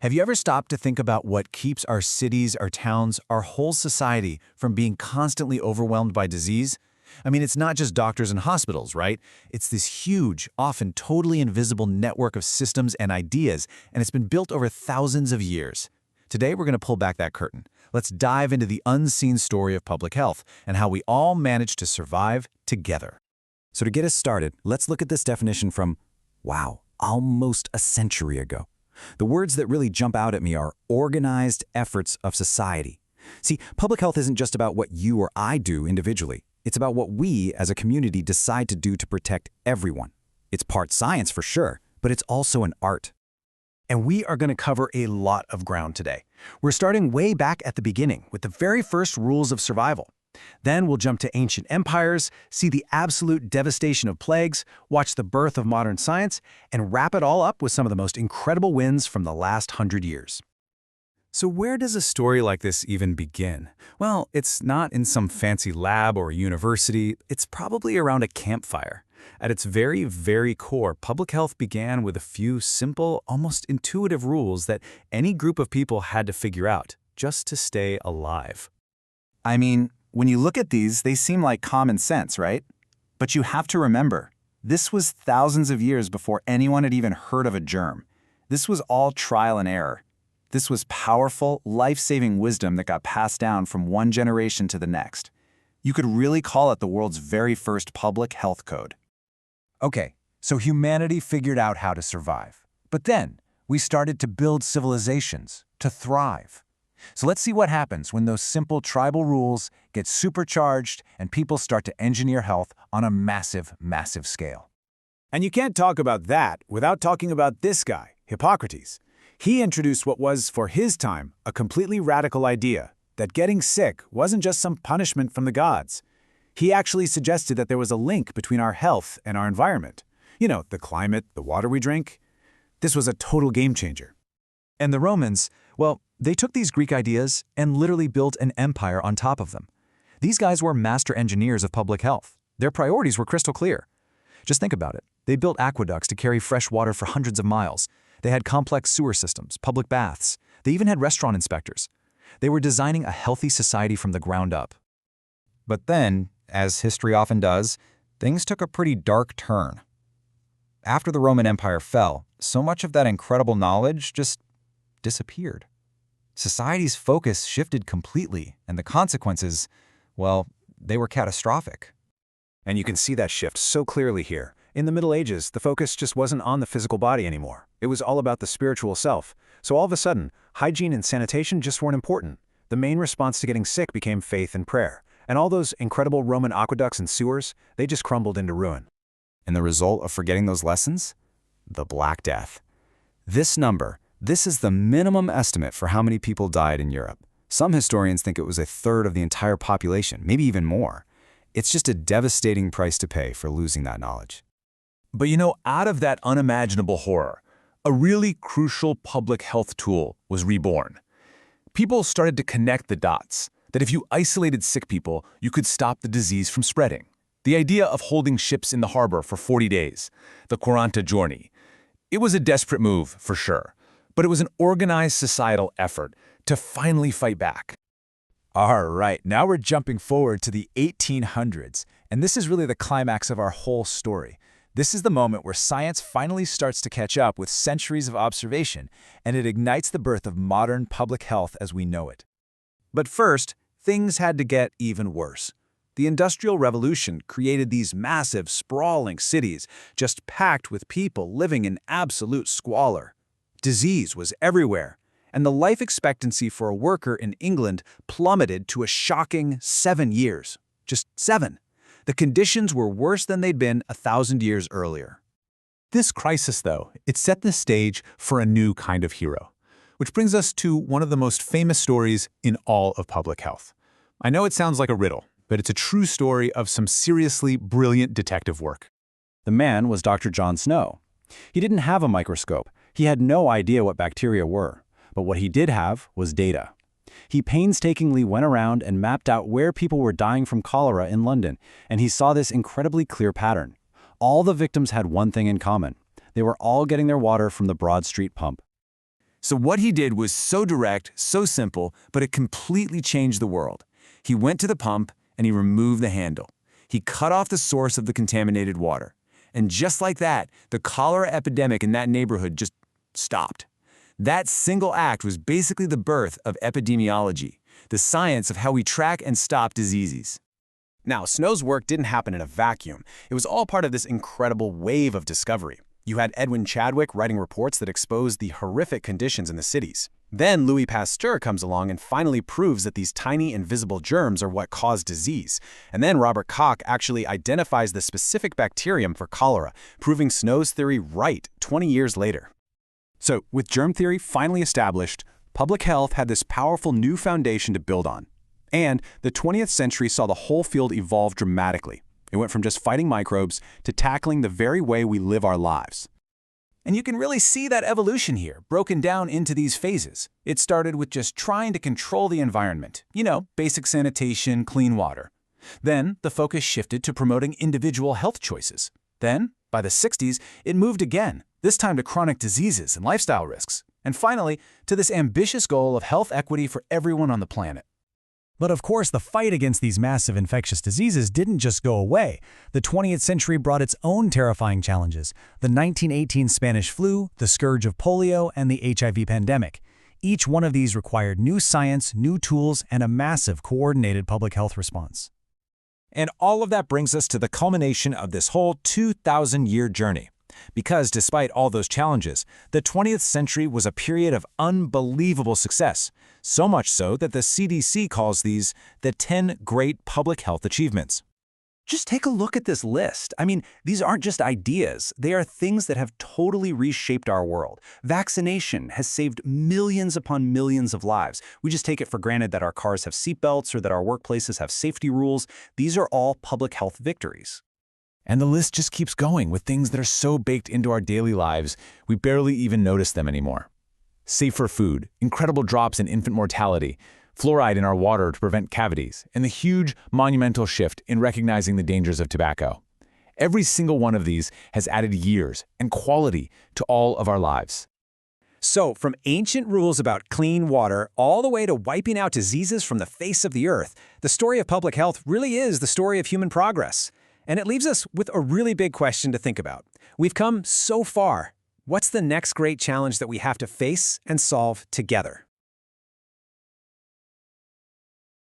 Have you ever stopped to think about what keeps our cities, our towns, our whole society from being constantly overwhelmed by disease? I mean, it's not just doctors and hospitals, right? It's this huge, often totally invisible network of systems and ideas, and it's been built over thousands of years. Today, we're going to pull back that curtain. Let's dive into the unseen story of public health and how we all manage to survive together. So to get us started, let's look at this definition from, wow, almost a century ago. The words that really jump out at me are organized efforts of society. See, public health isn't just about what you or I do individually. It's about what we as a community decide to do to protect everyone. It's part science for sure, but it's also an art. And we are going to cover a lot of ground today. We're starting way back at the beginning with the very first rules of survival. Then we'll jump to ancient empires, see the absolute devastation of plagues, watch the birth of modern science, and wrap it all up with some of the most incredible wins from the last 100 years. So where does a story like this even begin? Well, it's not in some fancy lab or university. It's probably around a campfire. At its very, very core, public health began with a few simple, almost intuitive rules that any group of people had to figure out just to stay alive. I mean, when you look at these, they seem like common sense, right? But you have to remember, this was thousands of years before anyone had even heard of a germ. This was all trial and error. This was powerful, life-saving wisdom that got passed down from one generation to the next. You could really call it the world's very first public health code. Okay, so humanity figured out how to survive. But then, we started to build civilizations, to thrive. So let's see what happens when those simple tribal rules get supercharged and people start to engineer health on a massive, massive scale. And you can't talk about that without talking about this guy, Hippocrates. He introduced what was, for his time, a completely radical idea, that getting sick wasn't just some punishment from the gods. He actually suggested that there was a link between our health and our environment. You know, the climate, the water we drink. This was a total game changer. And the Romans, well, they took these Greek ideas and literally built an empire on top of them. These guys were master engineers of public health. Their priorities were crystal clear. Just think about it. They built aqueducts to carry fresh water for hundreds of miles. They had complex sewer systems, public baths. They even had restaurant inspectors. They were designing a healthy society from the ground up. But then, as history often does, things took a pretty dark turn. After the Roman Empire fell, so much of that incredible knowledge just disappeared. Society's focus shifted completely, and the consequences, well, they were catastrophic. And you can see that shift so clearly here. In the Middle Ages, the focus just wasn't on the physical body anymore. It was all about the spiritual self. So all of a sudden, hygiene and sanitation just weren't important. The main response to getting sick became faith and prayer. And all those incredible Roman aqueducts and sewers, they just crumbled into ruin. And the result of forgetting those lessons? The Black Death. This is the minimum estimate for how many people died in Europe. Some historians think it was a third of the entire population, maybe even more. It's just a devastating price to pay for losing that knowledge. But you know, out of that unimaginable horror, a really crucial public health tool was reborn. People started to connect the dots, that if you isolated sick people, you could stop the disease from spreading. The idea of holding ships in the harbor for 40 days, the 40 giorni. It was a desperate move, for sure, but it was an organized societal effort to finally fight back. All right, now we're jumping forward to the 1800s, and this is really the climax of our whole story. This is the moment where science finally starts to catch up with centuries of observation, and it ignites the birth of modern public health as we know it. But first, things had to get even worse. The Industrial Revolution created these massive, sprawling cities, just packed with people living in absolute squalor. Disease was everywhere, and the life expectancy for a worker in England plummeted to a shocking 7 years. Just 7. The conditions were worse than they'd been 1,000 years earlier. This crisis, though, it set the stage for a new kind of hero, which brings us to one of the most famous stories in all of public health. I know it sounds like a riddle, but it's a true story of some seriously brilliant detective work. The man was Dr. John Snow. He didn't have a microscope. He had no idea what bacteria were, but what he did have was data. He painstakingly went around and mapped out where people were dying from cholera in London, and he saw this incredibly clear pattern. All the victims had one thing in common. They were all getting their water from the Broad Street pump. So what he did was so direct, so simple, but it completely changed the world. He went to the pump and he removed the handle. He cut off the source of the contaminated water. And just like that, the cholera epidemic in that neighborhood just stopped. That single act was basically the birth of epidemiology, the science of how we track and stop diseases. Now, Snow's work didn't happen in a vacuum. It was all part of this incredible wave of discovery. You had Edwin Chadwick writing reports that exposed the horrific conditions in the cities. Then Louis Pasteur comes along and finally proves that these tiny invisible germs are what cause disease. And then Robert Koch actually identifies the specific bacterium for cholera, proving Snow's theory right 20 years later. So, with germ theory finally established, public health had this powerful new foundation to build on. And the 20th century saw the whole field evolve dramatically. It went from just fighting microbes to tackling the very way we live our lives. And you can really see that evolution here, broken down into these phases. It started with just trying to control the environment. Basic sanitation, clean water. Then, the focus shifted to promoting individual health choices. Then, by the 60s, it moved again, this time to chronic diseases and lifestyle risks. And finally, to this ambitious goal of health equity for everyone on the planet. But of course, the fight against these massive infectious diseases didn't just go away. The 20th century brought its own terrifying challenges: the 1918 Spanish flu, the scourge of polio, and the HIV pandemic. Each one of these required new science, new tools, and a massive coordinated public health response. And all of that brings us to the culmination of this whole 2,000-year journey. Because despite all those challenges, the 20th century was a period of unbelievable success, so much so that the CDC calls these the 10 great public health achievements. Just take a look at this list. These aren't just ideas. They are things that have totally reshaped our world. Vaccination has saved millions upon millions of lives. We just take it for granted that our cars have seatbelts or that our workplaces have safety rules. These are all public health victories. And the list just keeps going with things that are so baked into our daily lives, we barely even notice them anymore. Safer food, incredible drops in infant mortality, fluoride in our water to prevent cavities, and the huge, monumental shift in recognizing the dangers of tobacco. Every single one of these has added years and quality to all of our lives. So, from ancient rules about clean water all the way to wiping out diseases from the face of the earth, the story of public health really is the story of human progress. And it leaves us with a really big question to think about. We've come so far. What's the next great challenge that we have to face and solve together?